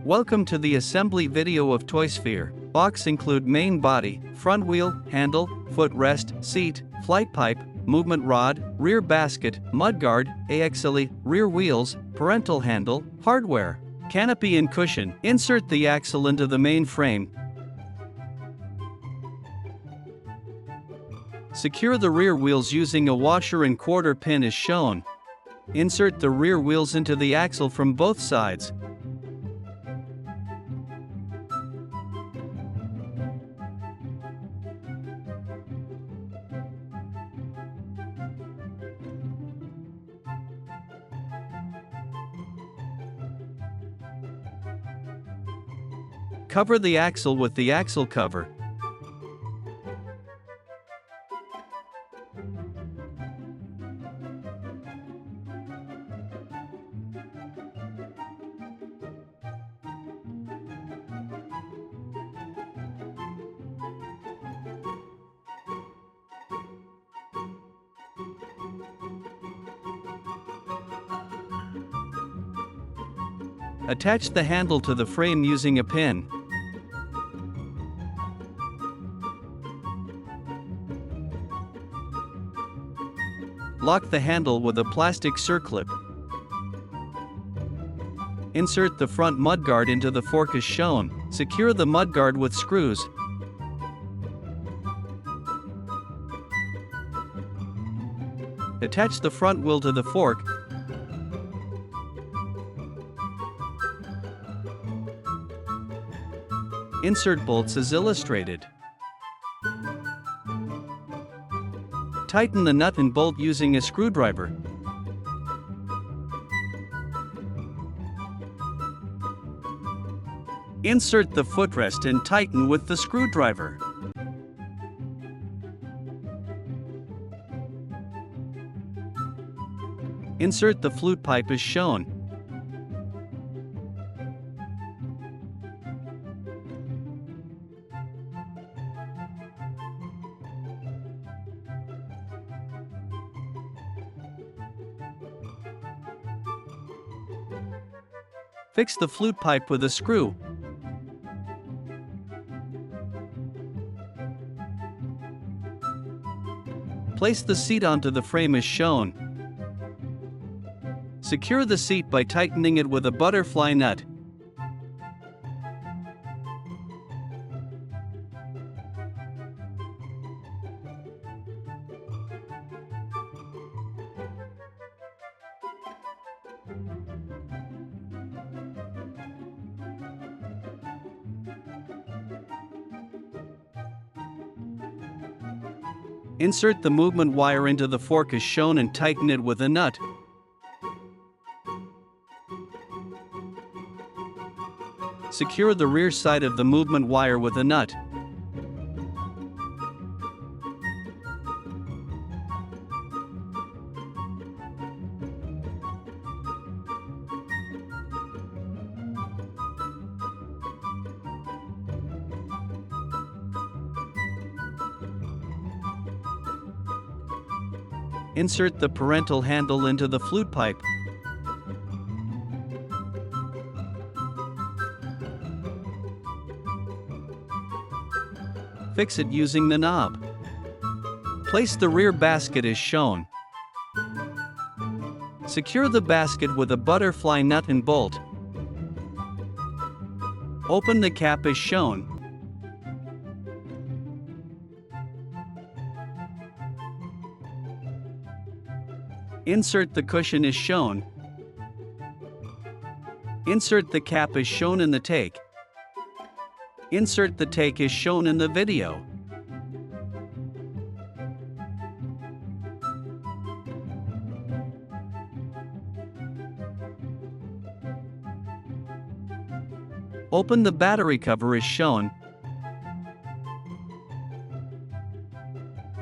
Welcome to the assembly video of Toysphere. Box include main body, front wheel, handle, footrest, seat, flight pipe, movement rod, rear basket, mudguard, axle, rear wheels, parental handle, hardware, canopy and cushion. Insert the axle into the main frame. Secure the rear wheels using a washer and quarter pin as shown. Insert the rear wheels into the axle from both sides. Cover the axle with the axle cover. Attach the handle to the frame using a pin. Lock the handle with a plastic circlip. Insert the front mudguard into the fork as shown. Secure the mudguard with screws. Attach the front wheel to the fork. Insert bolts as illustrated. Tighten the nut and bolt using a screwdriver. Insert the footrest and tighten with the screwdriver. Insert the flute pipe as shown. Fix the flute pipe with a screw. Place the seat onto the frame as shown. Secure the seat by tightening it with a butterfly nut. Insert the movement wire into the fork as shown and tighten it with a nut. Secure the rear side of the movement wire with a nut. Insert the parental handle into the flute pipe. Fix it using the knob. Place the rear basket as shown. Secure the basket with a butterfly nut and bolt. Open the cap as shown. Insert the cushion as shown. Insert the cap as shown in the take. Insert the take as shown in the video. Open the battery cover as shown.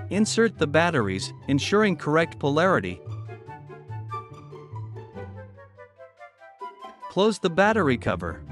Insert the batteries, ensuring correct polarity. Close the battery cover.